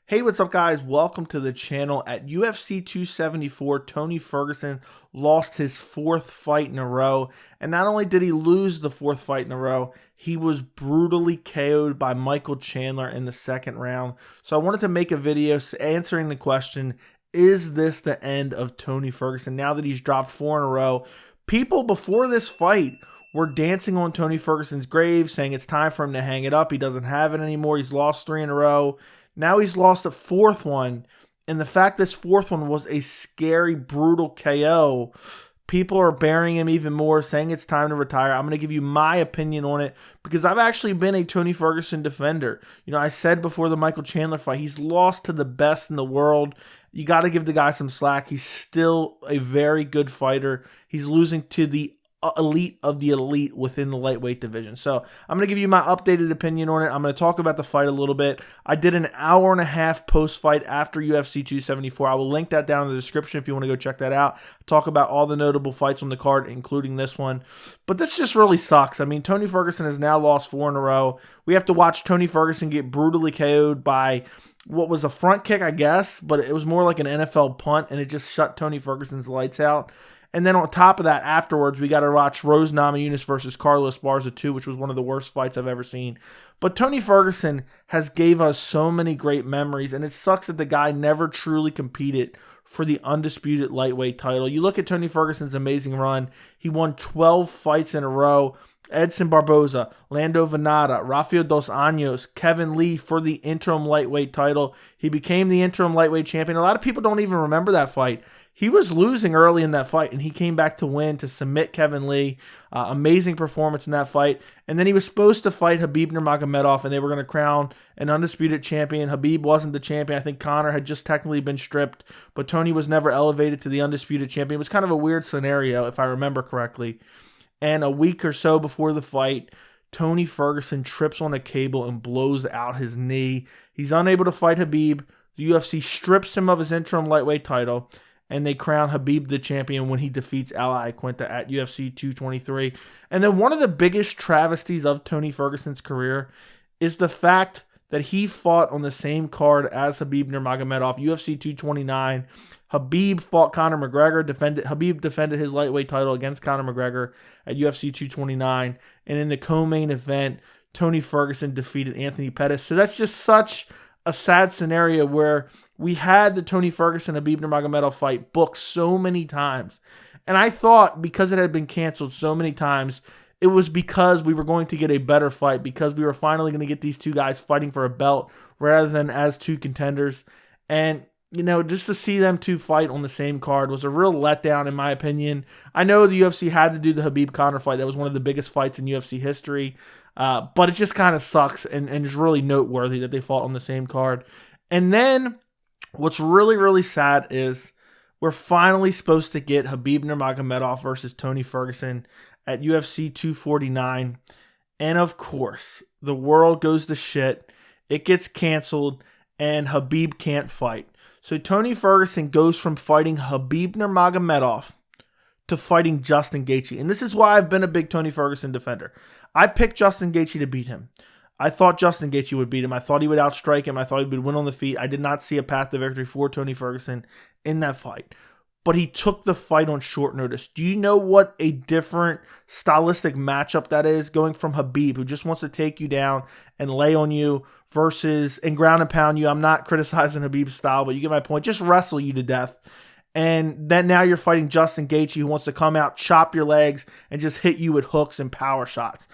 Hey, what's up, guys? Welcome to the channel. At UFC 274, Tony Ferguson lost his fourth fight in a row. And not only did he lose the fourth fight in a row, he was brutally KO'd by Michael Chandler in the second round. So I wanted to make a video answering the question, is this the end of Tony Ferguson? Now that he's dropped four in a row, people before this fight were dancing on Tony Ferguson's grave, saying it's time for him to hang it up. He doesn't have it anymore. He's lost three in a row. Now he's lost a fourth one, and the fact this fourth one was a scary, brutal KO, people are burying him even more, saying it's time to retire. I'm going to give you my opinion on it because I've actually been a Tony Ferguson defender. You know, I said before the Michael Chandler fight, he's lost to the best in the world. You got to give the guy some slack. He's still a very good fighter. He's losing to the elite of the elite within the lightweight division. So I'm going to give you my updated opinion on it. I'm going to talk about the fight a little bit. I did an hour and a half post-fight after UFC 274. I will link that down in the description if you want to go check that out. Talk about all the notable fights on the card, including this one. But this just really sucks. I mean, Tony Ferguson has now lost four in a row. We have to watch Tony Ferguson get brutally KO'd by what was a front kick, I guess, but it was more like an NFL punt, and it just shut Tony Ferguson's lights out. And then on top of that, afterwards, we got to watch Rose Namajunas versus Carlos Barza 2, which was one of the worst fights I've ever seen. But Tony Ferguson has gave us so many great memories, and it sucks that the guy never truly competed for the undisputed lightweight title. You look at Tony Ferguson's amazing run. He won 12 fights in a row. Edson Barboza, Lando Venata, Rafael Dos Anjos, Kevin Lee for the interim lightweight title. He became the interim lightweight champion. A lot of people don't even remember that fight. He was losing early in that fight, and he came back to win, to submit Kevin Lee. Amazing performance in that fight. And then he was supposed to fight Khabib Nurmagomedov, and they were going to crown an undisputed champion. Khabib wasn't the champion. I think Conor had just technically been stripped, but Tony was never elevated to the undisputed champion. It was kind of a weird scenario, if I remember correctly. And a week or so before the fight, Tony Ferguson trips on a cable and blows out his knee. He's unable to fight Khabib. The UFC strips him of his interim lightweight title, and they crown Khabib the champion when he defeats Al Iaquinta at UFC 223. And then one of the biggest travesties of Tony Ferguson's career is the fact that he fought on the same card as Khabib Nurmagomedov, UFC 229. Khabib fought Conor McGregor. Khabib defended his lightweight title against Conor McGregor at UFC 229. And in the co-main event, Tony Ferguson defeated Anthony Pettis. So that's just such a sad scenario where we had the Tony Ferguson Khabib Nurmagomedov fight booked so many times. And I thought because it had been canceled so many times, it was because we were going to get a better fight, because we were finally going to get these two guys fighting for a belt rather than as two contenders. And, you know, just to see them two fight on the same card was a real letdown, in my opinion. I know the UFC had to do the Khabib-Conor fight. That was one of the biggest fights in UFC history. But it just kind of sucks and is really noteworthy that they fought on the same card. And then what's really, really sad is we're finally supposed to get Khabib Nurmagomedov versus Tony Ferguson at UFC 249. And of course, the world goes to shit. It gets canceled, and Khabib can't fight. So Tony Ferguson goes from fighting Khabib Nurmagomedov to fighting Justin Gaethje. And this is why I've been a big Tony Ferguson defender. I picked Justin Gaethje to beat him. I thought Justin Gaethje would beat him. I thought he would outstrike him. I thought he would win on the feet. I did not see a path to victory for Tony Ferguson in that fight. But he took the fight on short notice. Do you know what a different stylistic matchup that is? Going from Khabib, who just wants to take you down and lay on you, versus, and ground and pound you. I'm not criticizing Khabib's style, but you get my point. Just wrestle you to death. And then now you're fighting Justin Gaethje, who wants to come out, chop your legs, and just hit you with hooks and power shots.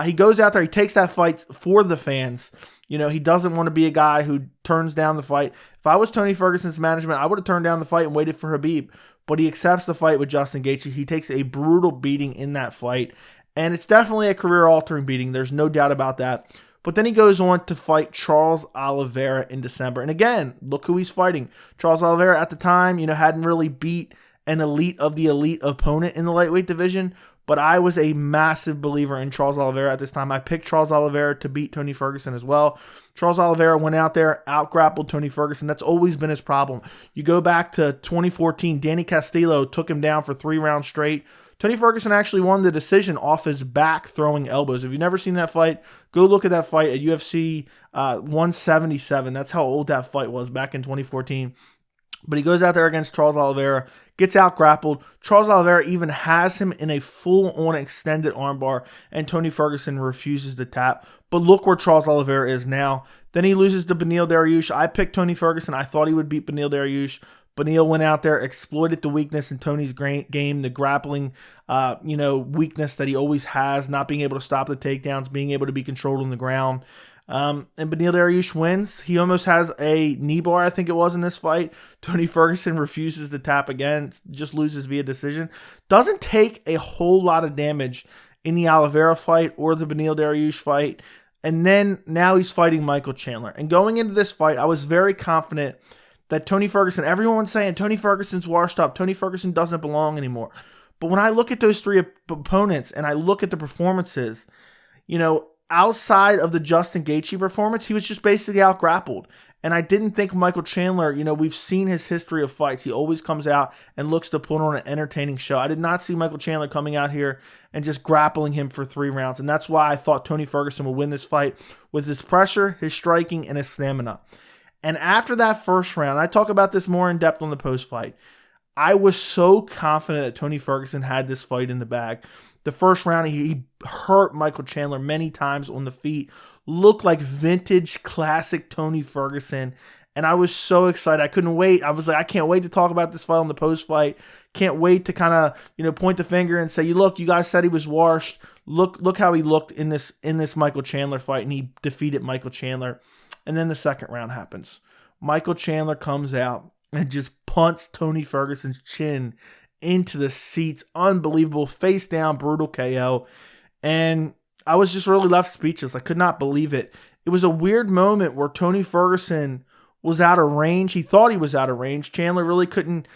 He goes out there, he takes that fight for the fans. You know, he doesn't want to be a guy who turns down the fight. If I was Tony Ferguson's management, I would have turned down the fight and waited for Khabib. But he accepts the fight with Justin Gaethje. He takes a brutal beating in that fight. And it's definitely a career-altering beating. There's no doubt about that. But then he goes on to fight Charles Oliveira in December. And again, look who he's fighting. Charles Oliveira at the time, you know, hadn't really beat an elite of the elite opponent in the lightweight division. But I was a massive believer in Charles Oliveira at this time. I picked Charles Oliveira to beat Tony Ferguson as well. Charles Oliveira went out there, out-grappled Tony Ferguson. That's always been his problem. You go back to 2014, Danny Castillo took him down for 3 rounds straight. Tony Ferguson actually won the decision off his back throwing elbows. If you've never seen that fight, go look at that fight at UFC 177. That's how old that fight was, back in 2014. But he goes out there against Charles Oliveira, gets out grappled. Charles Oliveira even has him in a full-on extended armbar, and Tony Ferguson refuses to tap. But look where Charles Oliveira is now. Then he loses to Beneil Dariush. I picked Tony Ferguson. I thought he would beat Beneil Dariush. Beneil went out there, exploited the weakness in Tony's game, the grappling, weakness that he always has, not being able to stop the takedowns, being able to be controlled on the ground. And Beneil Dariush wins. He almost has a knee bar, I think it was, in this fight. Tony Ferguson refuses to tap again, just loses via decision. Doesn't take a whole lot of damage in the Oliveira fight or the Beneil Dariush fight. And then now he's fighting Michael Chandler. And going into this fight, I was very confident that Tony Ferguson, everyone's saying Tony Ferguson's washed up. Tony Ferguson doesn't belong anymore. But when I look at those three opponents and I look at the performances, outside of the Justin Gaethje performance, he was just basically out-grappled. And I didn't think Michael Chandler, we've seen his history of fights. He always comes out and looks to put on an entertaining show. I did not see Michael Chandler coming out here and just grappling him for 3 rounds. And that's why I thought Tony Ferguson would win this fight with his pressure, his striking, and his stamina. And after that first round, I talk about this more in depth on the post-fight, I was so confident that Tony Ferguson had this fight in the bag. The first round, he hurt Michael Chandler many times on the feet. Looked like vintage, classic Tony Ferguson. And I was so excited. I couldn't wait. I was like, I can't wait to talk about this fight on the post-fight. Can't wait to kind of, point the finger and say, look, you guys said he was washed. Look how he looked in this Michael Chandler fight. And he defeated Michael Chandler. And then the second round happens. Michael Chandler comes out and just punts Tony Ferguson's chin into the seats. Unbelievable. Face down, brutal KO. And I was just really left speechless. I could not believe it. It was a weird moment where Tony Ferguson was out of range. He thought he was out of range. Chandler really couldn't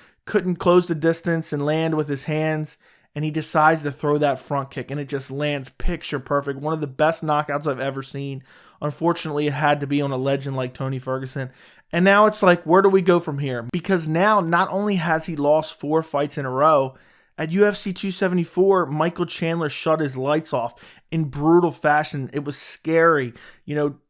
close the distance and land with his hands. And he decides to throw that front kick, and it just lands picture perfect. One of the best knockouts I've ever seen. Unfortunately, it had to be on a legend like Tony Ferguson. And now it's like, where do we go from here? Because now, not only has he lost 4 fights in a row, at UFC 274, Michael Chandler shut his lights off in brutal fashion. It was scary.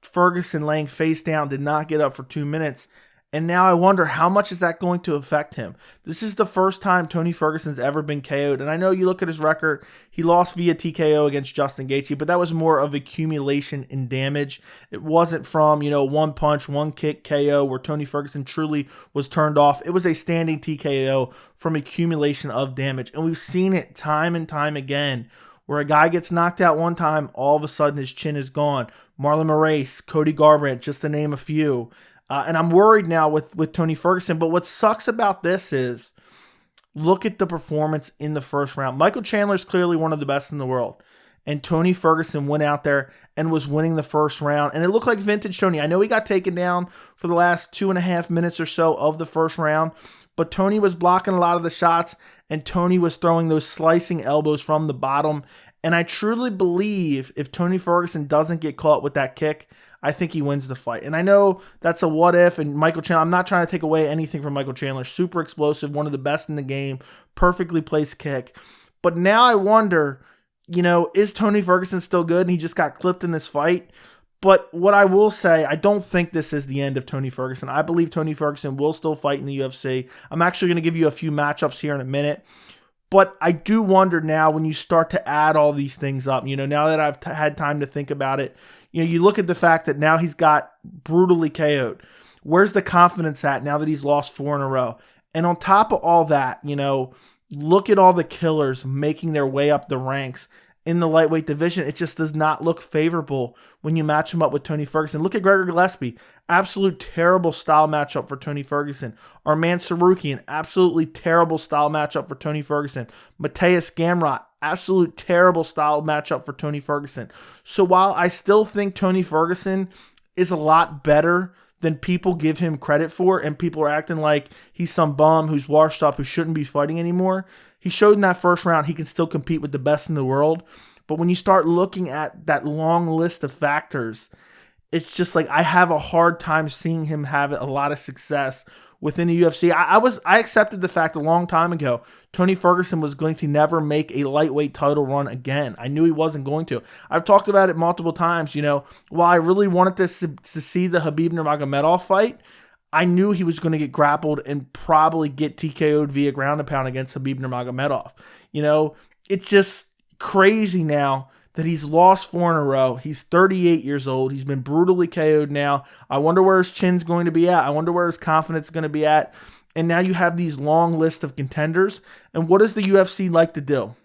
Ferguson laying face down, did not get up for 2 minutes. And now I wonder, how much is that going to affect him? This is the first time Tony Ferguson's ever been KO'd. And I know you look at his record, he lost via TKO against Justin Gaethje, but that was more of accumulation in damage. It wasn't from, one punch, one kick KO where Tony Ferguson truly was turned off. It was a standing TKO from accumulation of damage. And we've seen it time and time again, where a guy gets knocked out one time, all of a sudden his chin is gone. Marlon Moraes, Cody Garbrandt, just to name a few. And I'm worried now with Tony Ferguson. But what sucks about this is, look at the performance in the first round. Michael Chandler is clearly one of the best in the world. And Tony Ferguson went out there and was winning the first round. And it looked like vintage Tony. I know he got taken down for the last 2.5 minutes or so of the first round. But Tony was blocking a lot of the shots. And Tony was throwing those slicing elbows from the bottom. And I truly believe if Tony Ferguson doesn't get caught with that kick, I think he wins the fight. And I know that's a what if, and Michael Chandler, I'm not trying to take away anything from Michael Chandler. Super explosive, one of the best in the game, perfectly placed kick. But now I wonder, is Tony Ferguson still good? And he just got clipped in this fight. But what I will say, I don't think this is the end of Tony Ferguson. I believe Tony Ferguson will still fight in the UFC. I'm actually going to give you a few matchups here in a minute. But I do wonder now, when you start to add all these things up, now that I've had time to think about it, you look at the fact that now he's got brutally KO'd. Where's the confidence at now that he's lost 4 in a row? And on top of all that, look at all the killers making their way up the ranks in the lightweight division. It just does not look favorable when you match him up with Tony Ferguson. Look at Gregor Gillespie. Absolute terrible style matchup for Tony Ferguson. Arman Sarukian, absolutely terrible style matchup for Tony Ferguson. Mateus Gamrot, absolute terrible style matchup for Tony Ferguson. So while I still think Tony Ferguson is a lot better than people give him credit for, and people are acting like he's some bum who's washed up, who shouldn't be fighting anymore, he showed in that first round he can still compete with the best in the world. But when you start looking at that long list of factors, it's just like I have a hard time seeing him have a lot of success within the UFC. I accepted the fact a long time ago Tony Ferguson was going to never make a lightweight title run again. I knew he wasn't going to. I've talked about it multiple times. While I really wanted to see the Khabib Nurmagomedov fight, I knew he was going to get grappled and probably get TKO'd via ground and pound against Khabib Nurmagomedov. It's just crazy now that he's lost 4 in a row. He's 38 years old. He's been brutally KO'd now. I wonder where his chin's going to be at. I wonder where his confidence is going to be at. And now you have these long list of contenders. And what does the UFC like to do?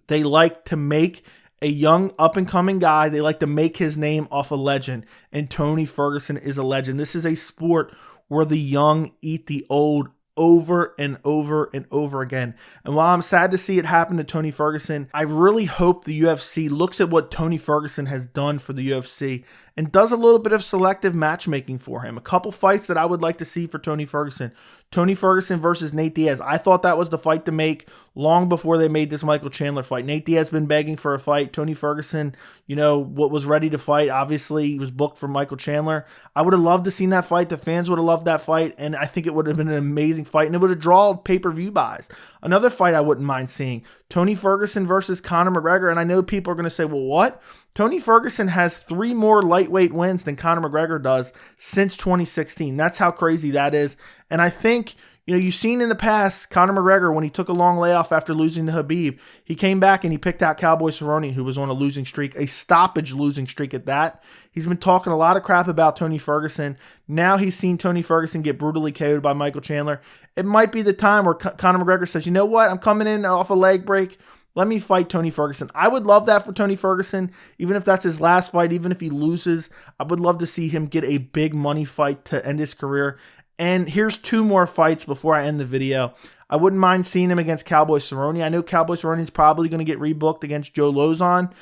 They like to make a young up-and-coming guy. They like to make his name off a legend. And Tony Ferguson is a legend. This is a sport where the young eat the old over and over and over again. And while I'm sad to see it happen to Tony Ferguson, I really hope the UFC looks at what Tony Ferguson has done for the UFC and does a little bit of selective matchmaking for him. A couple fights that I would like to see for Tony Ferguson. Tony Ferguson versus Nate Diaz. I thought that was the fight to make long before they made this Michael Chandler fight. Nate Diaz has been begging for a fight. Tony Ferguson, what was ready to fight. Obviously, he was booked for Michael Chandler. I would have loved to seen that fight. The fans would have loved that fight, and I think it would have been an amazing fight, and it would have drawn pay-per-view buys. Another fight I wouldn't mind seeing, Tony Ferguson versus Conor McGregor, and I know people are going to say, well, what? Tony Ferguson has 3 more lightweight wins than Conor McGregor does since 2016. That's how crazy that is. And I think, you've seen in the past, Conor McGregor, when he took a long layoff after losing to Khabib, he came back and he picked out Cowboy Cerrone, who was on a losing streak, a stoppage losing streak at that. He's been talking a lot of crap about Tony Ferguson. Now he's seen Tony Ferguson get brutally KO'd by Michael Chandler. It might be the time where Conor McGregor says, you know what, I'm coming in off a leg break. Let me fight Tony Ferguson. I would love that for Tony Ferguson, even if that's his last fight, even if he loses. I would love to see him get a big money fight to end his career. And here's 2 more fights before I end the video. I wouldn't mind seeing him against Cowboy Cerrone. I know Cowboy Cerrone is probably going to get rebooked against Joe Lozon.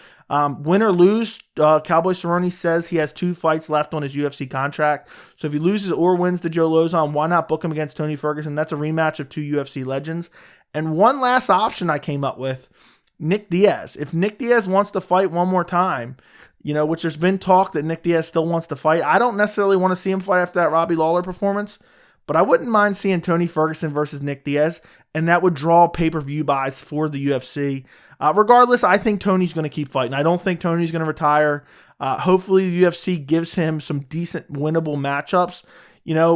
Win or lose, Cowboy Cerrone says he has 2 fights left on his UFC contract. So if he loses or wins to Joe Lozon, why not book him against Tony Ferguson? That's a rematch of 2 UFC legends. And one last option I came up with, Nick Diaz. If Nick Diaz wants to fight one more time, which there's been talk that Nick Diaz still wants to fight. I don't necessarily want to see him fight after that Robbie Lawler performance, but I wouldn't mind seeing Tony Ferguson versus Nick Diaz, and that would draw pay-per-view buys for the UFC. Regardless, I think Tony's going to keep fighting. I don't think Tony's going to retire. Hopefully the UFC gives him some decent winnable matchups,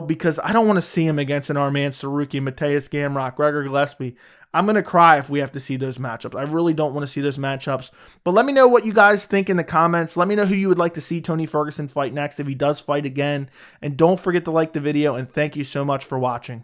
because I don't want to see him against an Arman Saruki, Mateus Gamrot, Gregor Gillespie. I'm going to cry if we have to see those matchups. I really don't want to see those matchups. But let me know what you guys think in the comments. Let me know who you would like to see Tony Ferguson fight next if he does fight again. And don't forget to like the video, and thank you so much for watching.